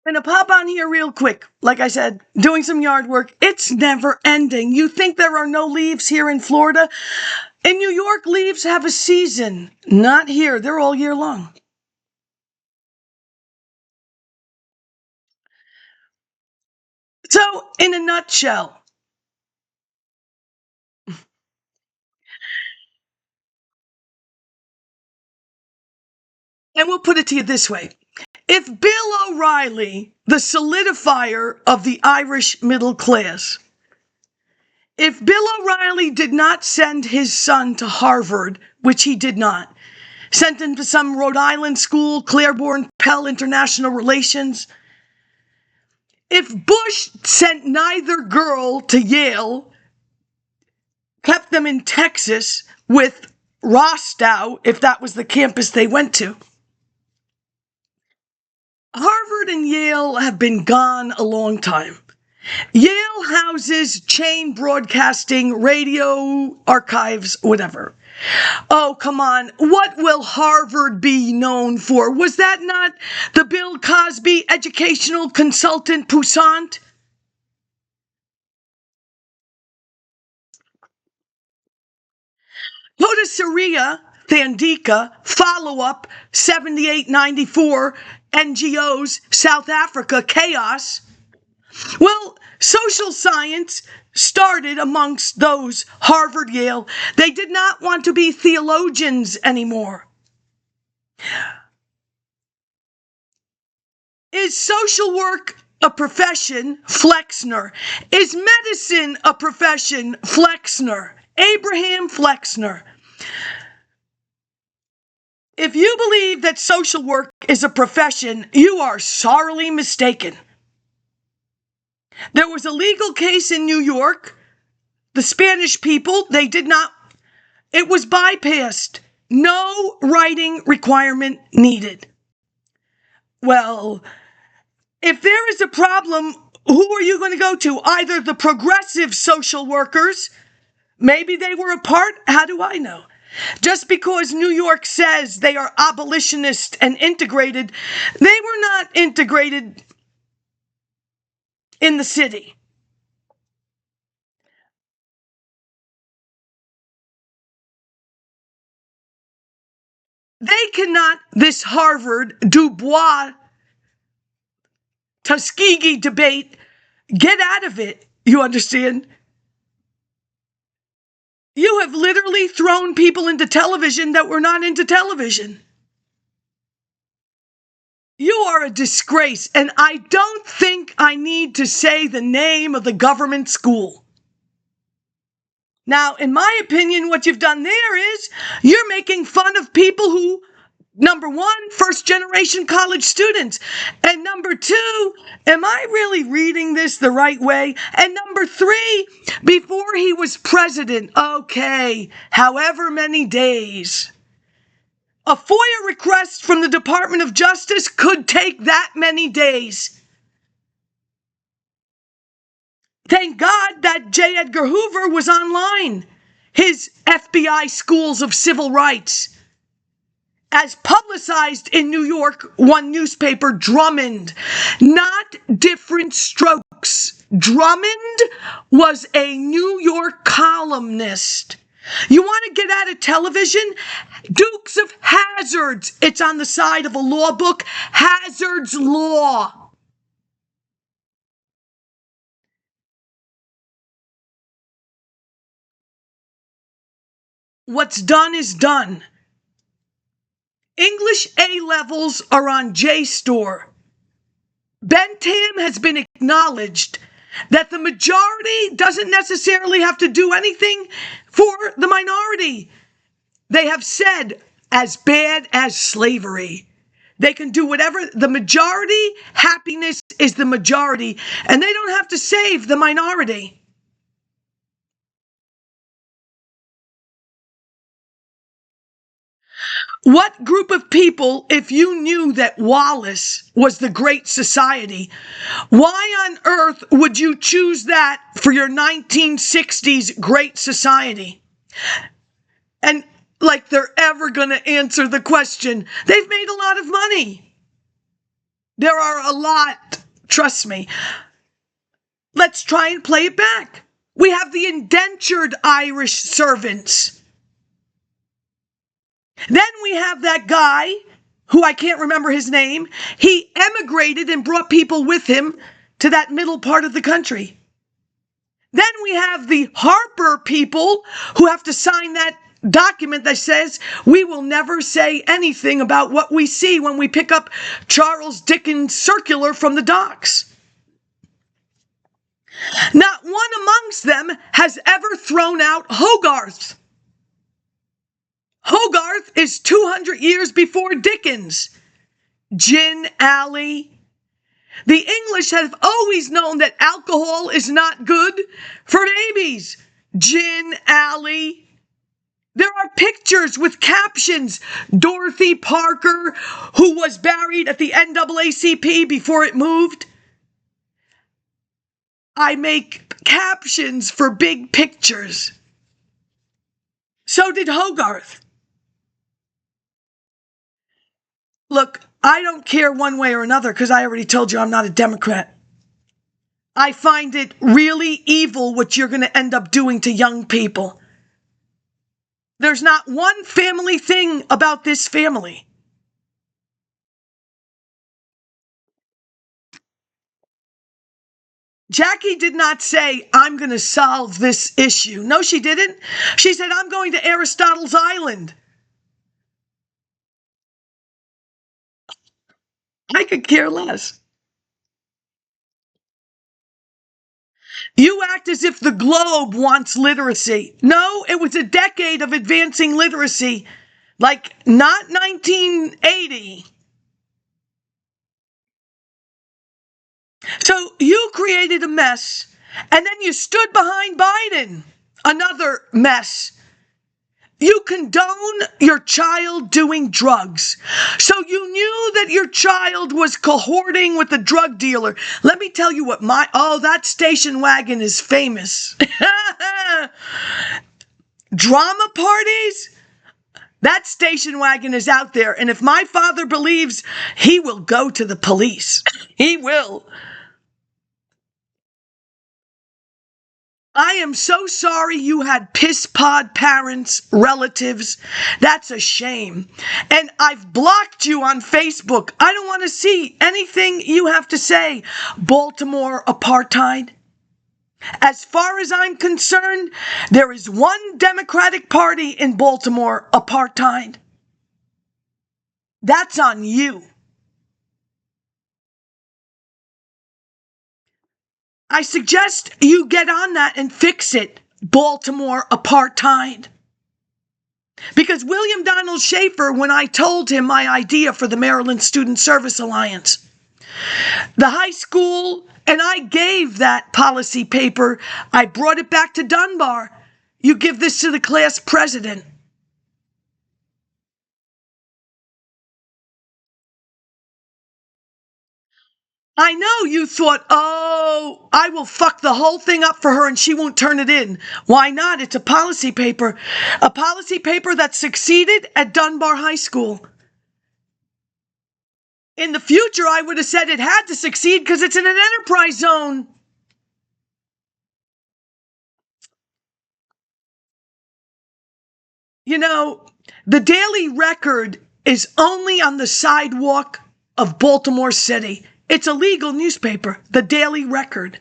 Gonna pop on here real quick. Like I said, doing some yard work. It's never ending. You think there are no leaves here in Florida? In New York, leaves have a season. Not here. They're all year long. So, in a nutshell, and we'll put it to you this way. If Bill O'Reilly, the solidifier of the Irish middle class, if Bill O'Reilly did not send his son to Harvard, which he did not, sent him to some Rhode Island school, Claiborne Pell International Relations, if Bush sent neither girl to Yale, kept them in Texas with Rostow, if that was the campus they went to, Harvard and Yale have been gone a long time. Yale houses chain broadcasting, radio archives, whatever. Oh, come on. What will Harvard be known for? Was that not the Bill Cosby educational consultant Poussant? Podasiria Thandika, follow-up, 7894, NGOs, South Africa, chaos. Well, social science started amongst those Harvard, Yale. They did not want to be theologians anymore. Is social work a profession? Flexner. Is medicine a profession? Flexner. Abraham Flexner. If you believe that social work is a profession, you are sorely mistaken. There was a legal case in New York. The Spanish people, they did not, it was bypassed. No writing requirement needed. Well, if there is a problem, who are you going to go to? Either the progressive social workers, maybe they were a part, how do I know? Just because New York says they are abolitionist and integrated, they were not integrated in the city. They cannot, this Harvard Dubois Tuskegee debate, get out of it, you understand? You have literally thrown people into television that were not into television. You are a disgrace, and I don't think I need to say the name of the government school. Now, in my opinion, what you've done there is you're making fun of people who, number one, first-generation college students, and number two, am I really reading this the right way? And number three, before he was president, okay, however many days. A FOIA request from the Department of Justice could take that many days. Thank God that J. Edgar Hoover was online. His FBI schools of civil rights. As publicized in New York, one newspaper, Drummond, not different strokes. Drummond was a New York columnist. You want to get out of television? Dukes of Hazzards. It's on the side of a law book. Hazzard's Law. What's done is done. English A-levels are on JSTOR. Bentham has been acknowledged that the majority doesn't necessarily have to do anything for the minority. They have said, as bad as slavery. They can do whatever. The majority, happiness is the majority, and they don't have to save the minority. What group of people, if you knew that Wallace was the Great Society, why on earth would you choose that for your 1960s Great Society? And like they're ever going to answer the question, they've made a lot of money. There are a lot, trust me. Let's try and play it back. We have the indentured Irish servants. Then we have that guy, who I can't remember his name. He emigrated and brought people with him to that middle part of the country. Then we have the Harper people who have to sign that document that says we will never say anything about what we see when we pick up Charles Dickens' circular from the docks. Not one amongst them has ever thrown out Hogarth. Hogarth is 200 years before Dickens. Gin Alley. The English have always known that alcohol is not good for babies. Gin Alley. There are pictures with captions. Dorothy Parker, who was buried at the NAACP before it moved. I make captions for big pictures. So did Hogarth. Look, I don't care one way or another because I already told you I'm not a Democrat. I find it really evil what you're going to end up doing to young people. There's not one family thing about this family. Jackie did not say, I'm going to solve this issue. No, she didn't. She said, I'm going to Aristotle's Island. I could care less. You act as if the globe wants literacy. No, it was a decade of advancing literacy, like not 1980. So you created a mess, and then you stood behind Biden. Another mess. You condone your child doing drugs. So you knew that your child was cohorting with a drug dealer. Let me tell you what that station wagon is famous. Drama parties? That station wagon is out there. And if my father believes, he will go to the police. He will. I am so sorry you had piss-pod parents, relatives. That's a shame. And I've blocked you on Facebook. I don't want to see anything you have to say. Baltimore apartheid. As far as I'm concerned, there is one Democratic Party in Baltimore apartheid. That's on you. I suggest you get on that and fix it, Baltimore apartheid. Because William Donald Schaefer, when I told him my idea for the Maryland Student Service Alliance, the high school, and I gave that policy paper, I brought it back to Dunbar. You give this to the class president. I know you thought, oh, I will fuck the whole thing up for her and she won't turn it in. Why not? It's a policy paper. A policy paper that succeeded at Dunbar High School. In the future, I would have said it had to succeed because it's in an enterprise zone. You know, the Daily Record is only on the sidewalk of Baltimore City. It's a legal newspaper, the Daily Record.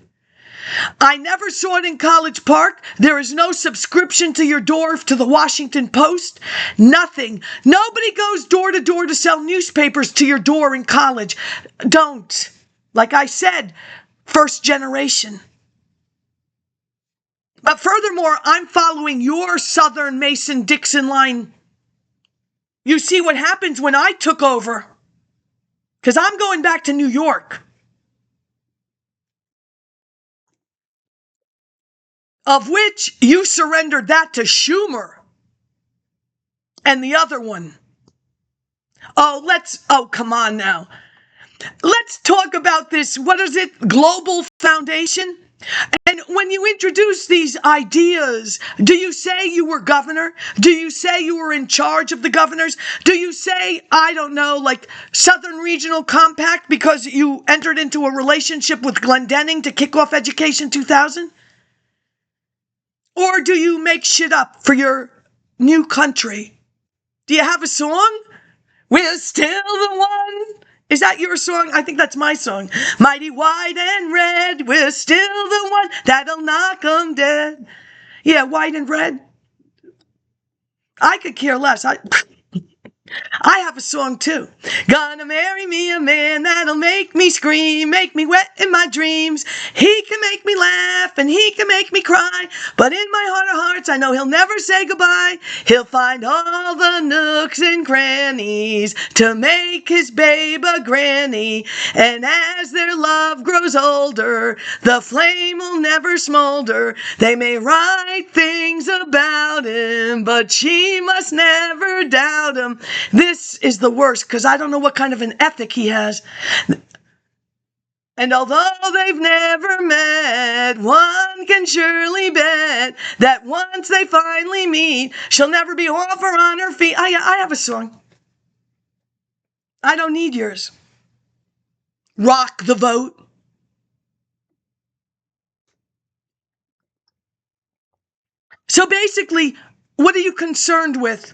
I never saw it in College Park. There is no subscription to your door to the Washington Post. Nothing. Nobody goes door to door to sell newspapers to your door in college. Don't. Like I said, first generation. But furthermore, I'm following your Southern Mason-Dixon line. You see what happens when I took over. Because I'm going back to New York. Of which you surrendered that to Schumer. And the other one. Oh, come on now. Let's talk about this, what is it, Global Foundation? And when when you introduce these ideas, do you say you were governor? Do you say you were in charge of the governors? Do you say, I don't know, like Southern Regional Compact because you entered into a relationship with Glendenning to kick off Education 2000? Or do you make shit up for your new country? Do you have a song? We're still the one. Is that your song? I think that's my song. Mighty white and red, we're still the one that'll knock 'em dead. Yeah, white and red. I could care less. I have a song too. Gonna marry me a man that'll make me scream, make me wet in my dreams. He can make me laugh and he can make me cry, but in my heart of hearts I know he'll never say goodbye. He'll find all the nooks and crannies to make his babe a granny, and as their love grows older, the flame will never smolder. They may write things about him, but she must never doubt him. This is the worst, because I don't know what kind of an ethic he has. And although they've never met, one can surely bet that once they finally meet, she'll never be off or on her feet. I have a song. I don't need yours. Rock the vote. So basically, what are you concerned with?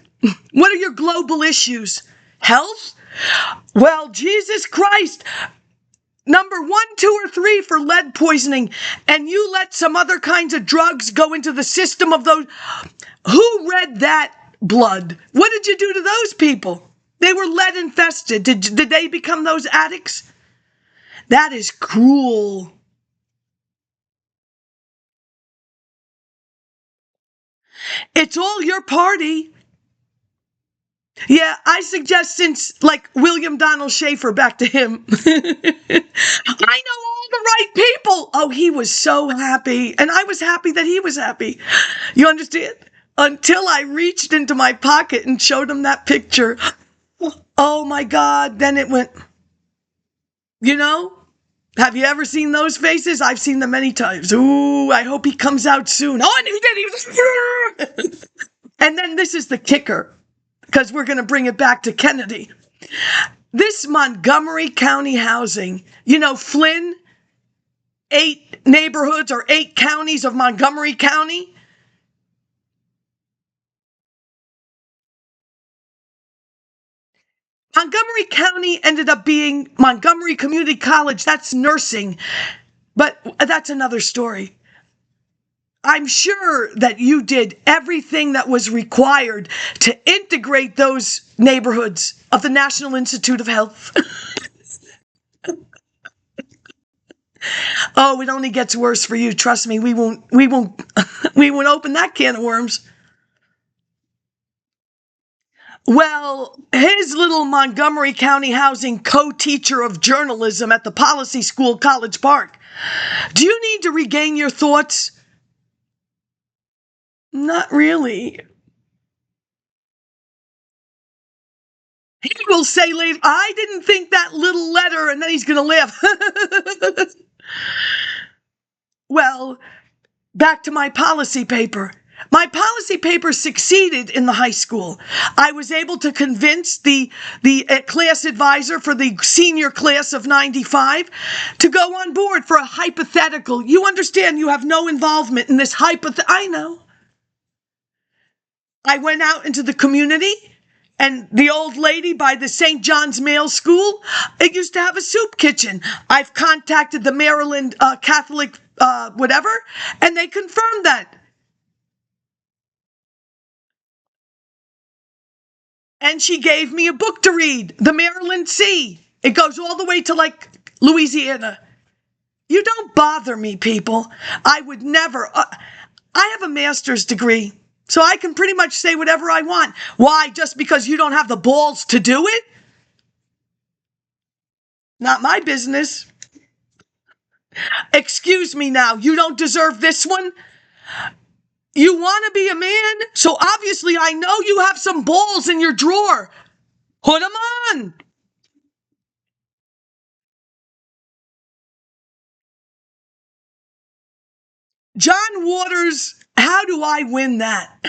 What are your global issues? Health? Well, Jesus Christ, number 1, 2, or 3 for lead poisoning, and you let some other kinds of drugs go into the system of those. Who read that blood? What did you do to those people? They were lead infested. Did they become those addicts? That is cruel. It's all your party. Yeah, I suggest, since, like, William Donald Schaefer, back to him. I know all the right people. Oh, he was so happy. And I was happy that he was happy. You understand? Until I reached into my pocket and showed him that picture. Oh my God. Then it went, you know? Have you ever seen those faces? I've seen them many times. Ooh, I hope he comes out soon. Oh, and he did. And then this is the kicker, because we're going to bring it back to Kennedy. This Montgomery County housing, you know, Flynn, 8 neighborhoods or 8 counties of Montgomery County. Montgomery County ended up being Montgomery Community College. That's nursing, but that's another story. I'm sure that you did everything that was required to integrate those neighborhoods of the National Institute of Health. Oh, it only gets worse for you. Trust me, we won't open that can of worms. Well, his little Montgomery County housing co-teacher of journalism at the Policy School, College Park. Do you need to regain your thoughts? Not really. He will say later, I didn't think that little letter, and then he's going to laugh. Well, back to my policy paper. My policy paper succeeded in the high school. I was able to convince the class advisor for the senior class of 95 to go on board for a hypothetical. You understand, you have no involvement in this I know. I went out into the community, and the old lady by the St. John's Male School, it used to have a soup kitchen. I've contacted the Maryland Catholic whatever, and they confirmed that. And she gave me a book to read, The Maryland Sea. It goes all the way to, like, Louisiana. You don't bother me, people. I would never. I have a master's degree, so I can pretty much say whatever I want. Why? Just because you don't have the balls to do it? Not my business. Excuse me now, you don't deserve this one? You want to be a man? So obviously I know you have some balls in your drawer. Put them on. John Waters, how do I win that?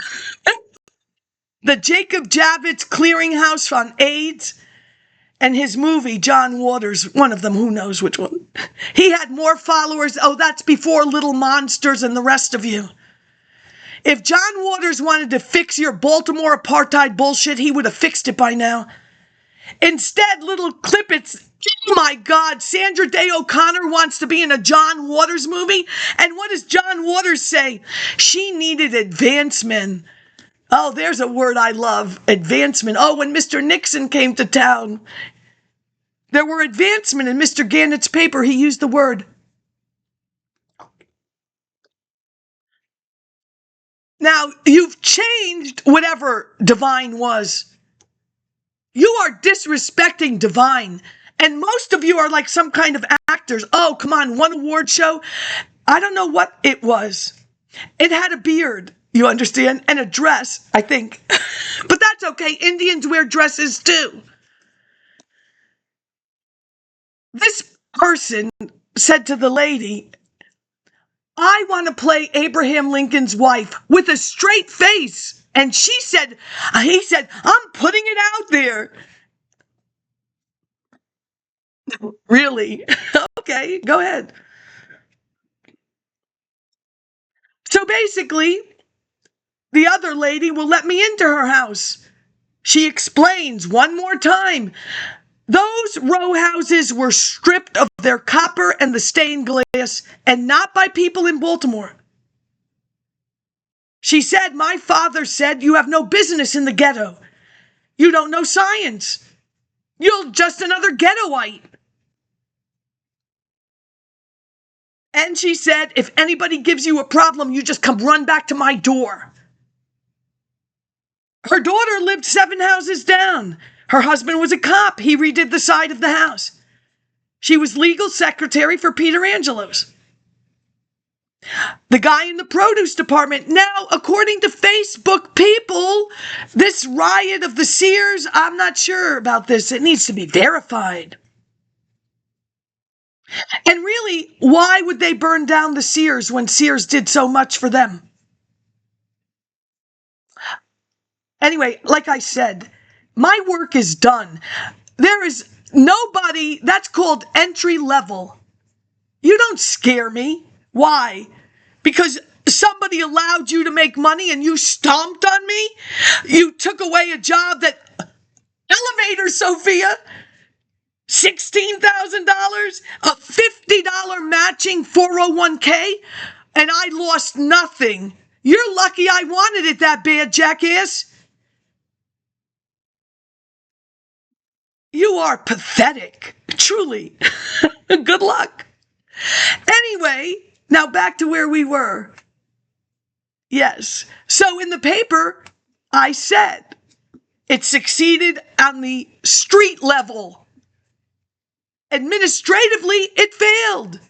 The Jacob Javits Clearinghouse on AIDS and his movie, John Waters, one of them, who knows which one. He had more followers. Oh, that's before Little Monsters and the rest of you. If John Waters wanted to fix your Baltimore apartheid bullshit, he would have fixed it by now. Instead, little clippets, oh my God, Sandra Day O'Connor wants to be in a John Waters movie. And what does John Waters say? She needed advancement. Oh, there's a word I love, advancement. Oh, when Mr. Nixon came to town, there were advancement in Mr. Gannett's paper. He used the word. Now, you've changed whatever divine was. You are disrespecting divine. And most of you are like some kind of actors. Oh, come on, one award show. I don't know what it was. It had a beard, you understand, and a dress, I think. But that's okay. Indians wear dresses too. This person said to the lady, I want to play Abraham Lincoln's wife with a straight face. And he said, I'm putting it out there. Really? Okay, go ahead. So basically, the other lady will let me into her house. She explains one more time. Those row houses were stripped of their copper and the stained glass, and not by people in Baltimore. She said, my father said, you have no business in the ghetto. You don't know science. You're just another ghettoite. And she said, if anybody gives you a problem, you just come run back to my door. Her daughter lived 7 houses down. Her husband was a cop. He redid the side of the house. She was legal secretary for Peter Angelo's. The guy in the produce department. Now, according to Facebook people, this riot of the Sears, I'm not sure about this. It needs to be verified. And really, why would they burn down the Sears when Sears did so much for them? Anyway, like I said, my work is done. There is nobody, that's called entry level. You don't scare me. Why? Because somebody allowed you to make money and you stomped on me? You took away a job that, elevator, Sophia, $16,000, a $50 matching 401k, and I lost nothing. You're lucky I wanted it that bad, jackass. You are pathetic, truly. Good luck. Anyway, now back to where we were. Yes. So in the paper, I said it succeeded on the street level. Administratively, it failed.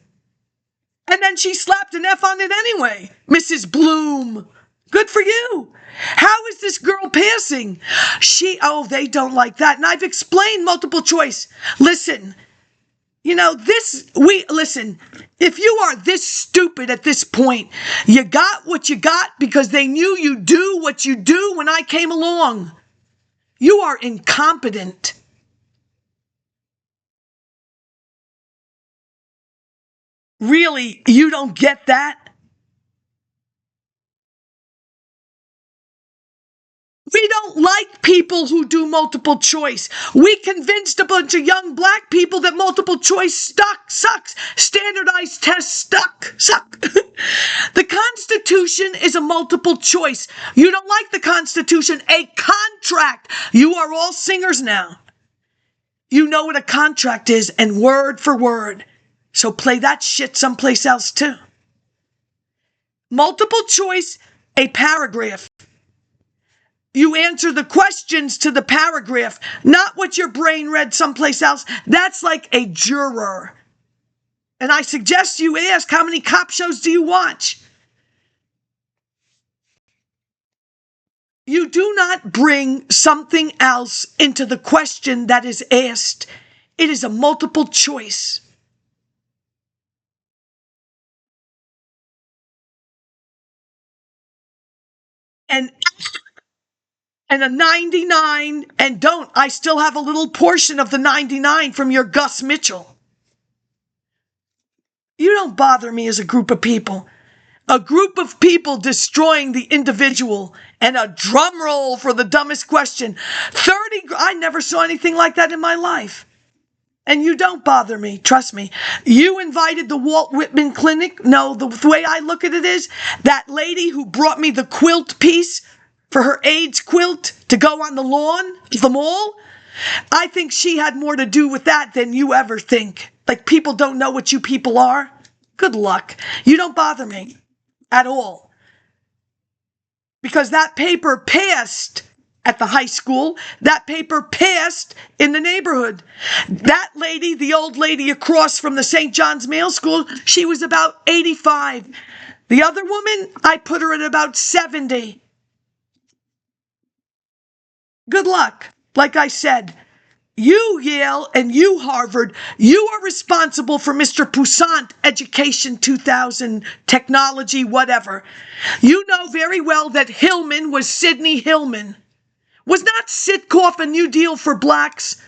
And then she slapped an F on it anyway. Mrs. Bloom. Good for you. How is this girl passing? They don't like that. And I've explained multiple choice. Listen, listen, if you are this stupid at this point, you got what you got because they knew you do what you do when I came along. You are incompetent. Really, you don't get that? We don't like people who do multiple choice. We convinced a bunch of young black people that multiple choice sucks. Standardized tests suck. The Constitution is a multiple choice. You don't like the Constitution, a contract. You are all singers now. You know what a contract is, and word for word. So play that shit someplace else too. Multiple choice, a paragraph. You answer the questions to the paragraph, not what your brain read someplace else. That's like a juror. And I suggest you ask, how many cop shows do you watch? You do not bring something else into the question that is asked. It is a multiple choice. and a 99, and I still have a little portion of the 99 from your Gus Mitchell. You don't bother me as a group of people. A group of people destroying the individual, and a drum roll for the dumbest question. 30, I never saw anything like that in my life. And you don't bother me, trust me. You invited the Walt Whitman Clinic. No, the way I look at it is, that lady who brought me the quilt piece for her AIDS quilt to go on the lawn of the mall, I think she had more to do with that than you ever think. Like, people don't know what you people are. Good luck. You don't bother me at all. Because that paper passed at the high school. That paper passed in the neighborhood. That lady, the old lady across from the St. John's Male School, she was about 85. The other woman, I put her at about 70. Good luck. Like I said, you, Yale, and you, Harvard, you are responsible for Mr. Poussant Education 2000, technology, whatever. You know very well that Hillman was Sidney Hillman. Was not Sitkoff a New Deal for blacks?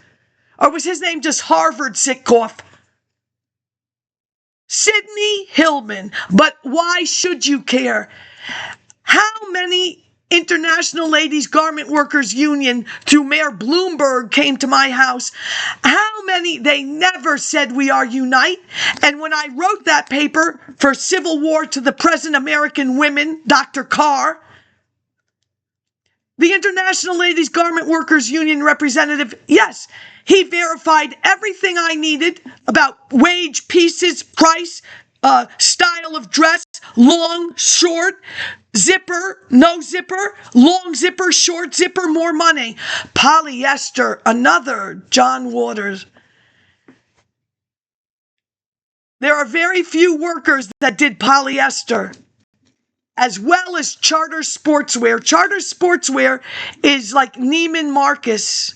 Or was his name just Harvard Sitkoff? Sidney Hillman. But why should you care? How many International Ladies Garment Workers Union through Mayor Bloomberg came to my house? How many? They never said we are unite. And when I wrote that paper for Civil War to the Present American Women, Dr. Carr, the International Ladies Garment Workers Union representative, yes, he verified everything I needed about wage, pieces, price, style of dress, long, short, zipper, no zipper, long zipper, short zipper, more money. Polyester, another John Waters. There are very few workers that did polyester, as well as Charter Sportswear. Charter Sportswear is like Neiman Marcus.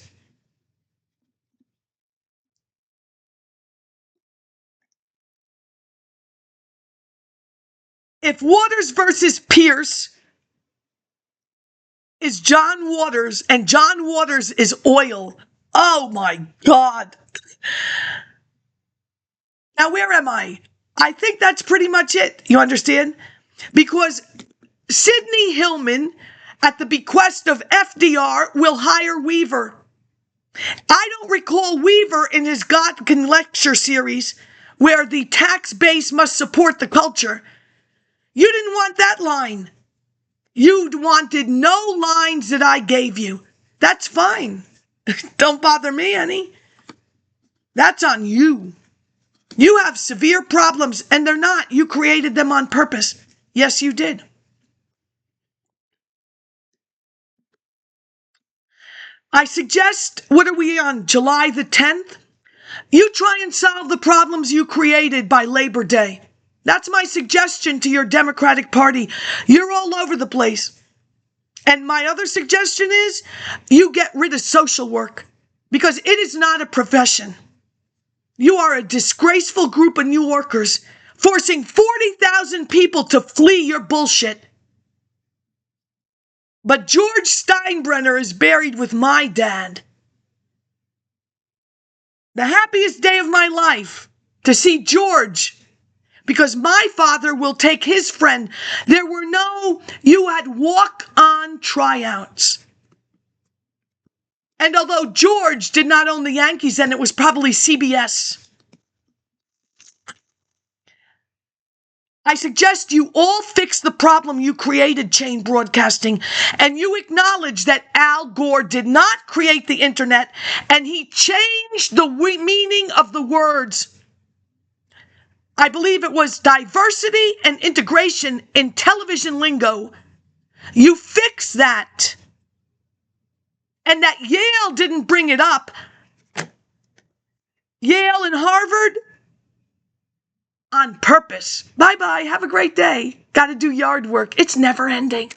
If Waters versus Pierce is John Waters and John Waters is oil, oh my God. Now, where am I? I think that's pretty much it. You understand? Because Sidney Hillman, at the bequest of FDR, will hire Weaver. I don't recall Weaver in his Godkin lecture series where the tax base must support the culture. You didn't want that line. You wanted no lines that I gave you. That's fine. Don't bother me any. That's on you. You have severe problems, and they're not. You created them on purpose. Yes, you did. I suggest, what are we on, July the 10th? You try and solve the problems you created by Labor Day. That's my suggestion to your Democratic Party. You're all over the place. And my other suggestion is you get rid of social work, because it is not a profession. You are a disgraceful group of New Yorkers forcing 40,000 people to flee your bullshit. But George Steinbrenner is buried with my dad. The happiest day of my life to see George, because my father will take his friend. There were no, you had walk-on tryouts. And although George did not own the Yankees, then it was probably CBS. I suggest you all fix the problem you created, chain broadcasting, and you acknowledge that Al Gore did not create the internet, and he changed the meaning of the words. I believe it was diversity and integration in television lingo. You fix that. And that Yale didn't bring it up. Yale and Harvard, on purpose. Bye-bye. Have a great day. Got to do yard work. It's never ending.